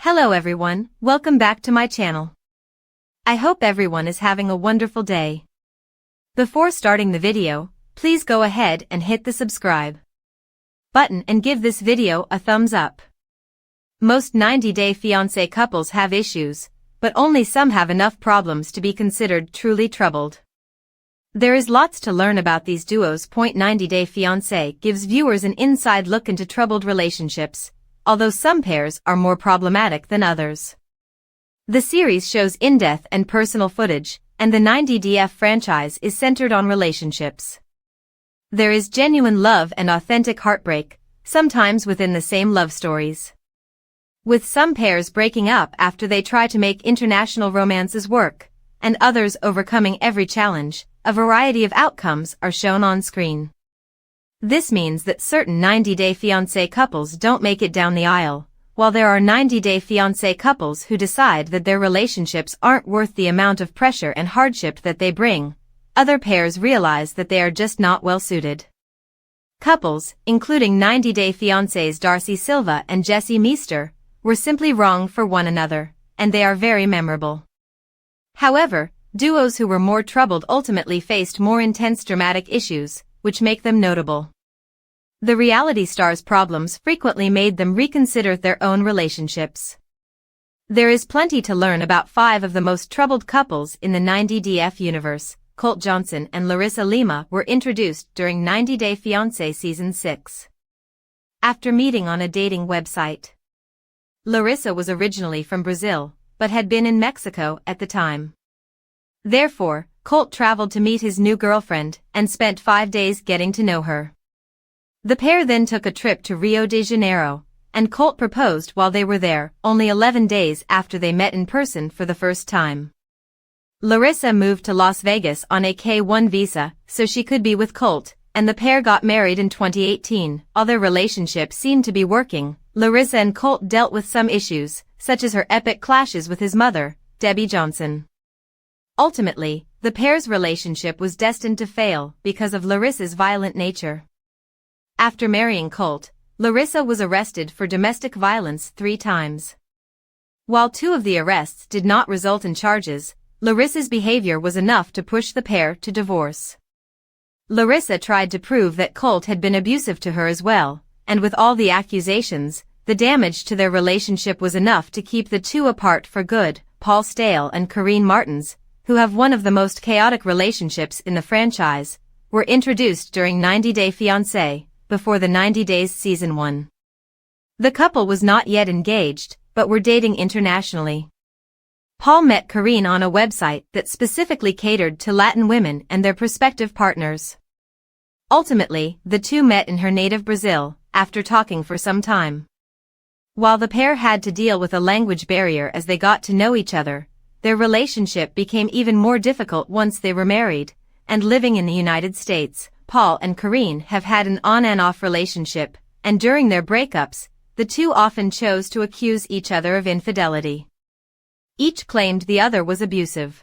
Hello everyone, welcome back to my channel. I hope everyone is having a wonderful day. Before starting the video, please go ahead and hit the subscribe button and give this video a thumbs up. Most 90-day fiancé couples have issues, but only some have enough problems to be considered truly troubled. There is lots to learn about these duos. 90-day fiancé gives viewers an inside look into troubled relationships, although some pairs are more problematic than others. The series shows in-depth and personal footage, and the 90DF franchise is centered on relationships. There is genuine love and authentic heartbreak, sometimes within the same love stories. With some pairs breaking up after they try to make international romances work, and others overcoming every challenge, a variety of outcomes are shown on screen. This means that certain 90-day fiancé couples don't make it down the aisle, while there are 90-day fiancé couples who decide that their relationships aren't worth the amount of pressure and hardship that they bring. Other pairs realize that they are just not well suited. Couples, including 90-day fiancés Darcy Silva and Jesse Meester, were simply wrong for one another, and they are very memorable. However, duos who were more troubled ultimately faced more intense dramatic issues, which make them notable. The reality stars' problems frequently made them reconsider their own relationships. There is plenty to learn about 5 of the most troubled couples in the 90DF universe. Colt Johnson and Larissa Lima were introduced during 90 Day Fiancé Season 6. After meeting on a dating website. Larissa was originally from Brazil, but had been in Mexico at the time. Therefore, Colt traveled to meet his new girlfriend and spent 5 days getting to know her. The pair then took a trip to Rio de Janeiro, and Colt proposed while they were there, only 11 days after they met in person for the first time. Larissa moved to Las Vegas on a K-1 visa so she could be with Colt, and the pair got married in 2018. While their relationship seemed to be working, Larissa and Colt dealt with some issues, such as her epic clashes with his mother, Debbie Johnson. Ultimately, the pair's relationship was destined to fail because of Larissa's violent nature. After marrying Colt, Larissa was arrested for domestic violence 3 times. While 2 of the arrests did not result in charges, Larissa's behavior was enough to push the pair to divorce. Larissa tried to prove that Colt had been abusive to her as well, and with all the accusations, the damage to their relationship was enough to keep the 2 apart for good. Paul Stale and Karine Martins, who have one of the most chaotic relationships in the franchise, were introduced during 90 Day Fiancé, before the 90 Days Season 1. The couple was not yet engaged, but were dating internationally. Paul met Karine on a website that specifically catered to Latin women and their prospective partners. Ultimately, the 2 met in her native Brazil, after talking for some time. While the pair had to deal with a language barrier as they got to know each other, their relationship became even more difficult once they were married, and living in the United States. Paul and Karine have had an on and off relationship, and during their breakups, the 2 often chose to accuse each other of infidelity. Each claimed the other was abusive.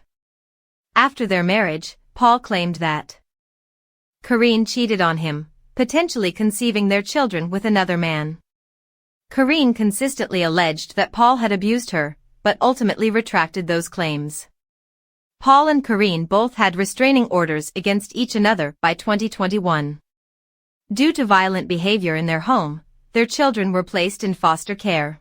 After their marriage, Paul claimed that Karine cheated on him, potentially conceiving their children with another man. Karine consistently alleged that Paul had abused her, but ultimately retracted those claims. Paul and Karine both had restraining orders against each another by 2021. Due to violent behavior in their home, their children were placed in foster care.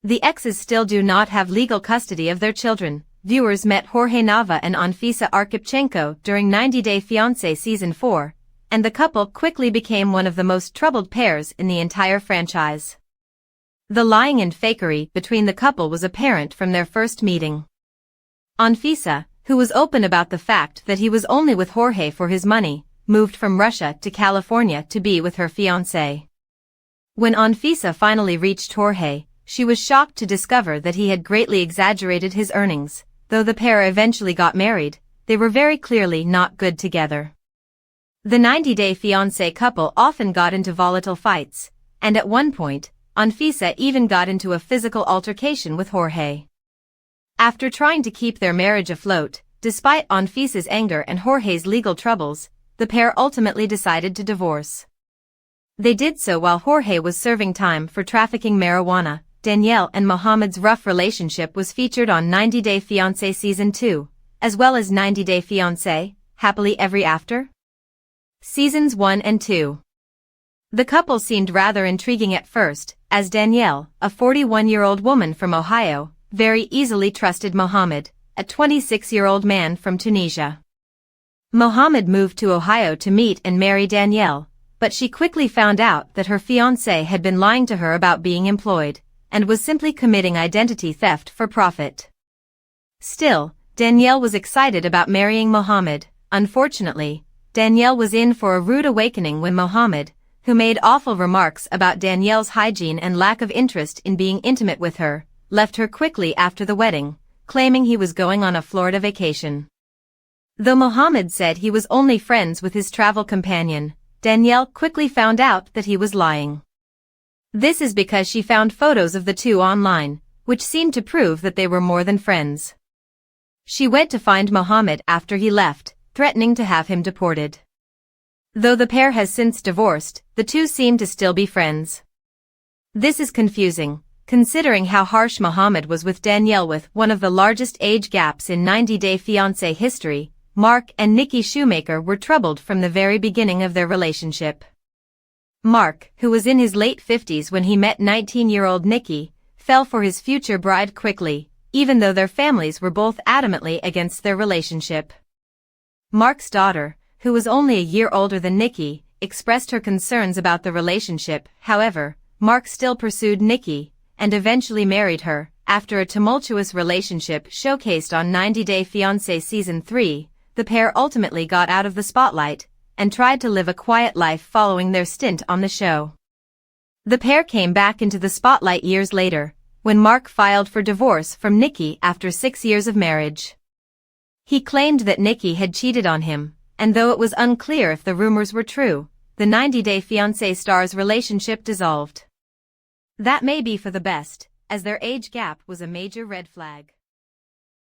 The exes still do not have legal custody of their children. Viewers met Jorge Nava and Anfisa Arkhipchenko during 90 Day Fiancé Season 4, and the couple quickly became one of the most troubled pairs in the entire franchise. The lying and fakery between the couple was apparent from their first meeting. Anfisa, who was open about the fact that he was only with Jorge for his money, moved from Russia to California to be with her fiancé. When Anfisa finally reached Jorge, she was shocked to discover that he had greatly exaggerated his earnings. Though the pair eventually got married, they were very clearly not good together. The 90 Day Fiancé couple often got into volatile fights, and at one point, Anfisa even got into a physical altercation with Jorge. After trying to keep their marriage afloat, despite Anfisa's anger and Jorge's legal troubles, the pair ultimately decided to divorce. They did so while Jorge was serving time for trafficking marijuana, Danielle and Mohammed's rough relationship was featured on 90 Day Fiancé Season 2, as well as 90 Day Fiancé, Happily Ever After? Seasons 1 and 2. The couple seemed rather intriguing at first, as Danielle, a 41-year-old woman from Ohio, very easily trusted Mohammed, a 26-year-old man from Tunisia. Mohammed moved to Ohio to meet and marry Danielle, but she quickly found out that her fiancé had been lying to her about being employed, and was simply committing identity theft for profit. Still, Danielle was excited about marrying Mohammed. Unfortunately, Danielle was in for a rude awakening when Mohammed, who made awful remarks about Danielle's hygiene and lack of interest in being intimate with her, left her quickly after the wedding, claiming he was going on a Florida vacation. Though Mohammed said he was only friends with his travel companion, Danielle quickly found out that he was lying. This is because she found photos of the two online, which seemed to prove that they were more than friends. She went to find Mohammed after he left, threatening to have him deported. Though the pair has since divorced, the two seem to still be friends. This is confusing, considering how harsh Mohammed was with Danielle. With one of the largest age gaps in 90 Day Fiancé history, Mark and Nikki Shoemaker were troubled from the very beginning of their relationship. Mark, who was in his late 50s when he met 19-year-old Nikki, fell for his future bride quickly, even though their families were both adamantly against their relationship. Mark's daughter, who was only a year older than Nikki, expressed her concerns about the relationship. However, Mark still pursued Nikki, and eventually married her. After a tumultuous relationship showcased on 90 Day Fiancé Season 3, the pair ultimately got out of the spotlight, and tried to live a quiet life following their stint on the show. The pair came back into the spotlight years later, when Mark filed for divorce from Nikki after 6 years of marriage. He claimed that Nikki had cheated on him, and though it was unclear if the rumors were true, the 90 Day Fiancé stars' relationship dissolved. That may be for the best, as their age gap was a major red flag.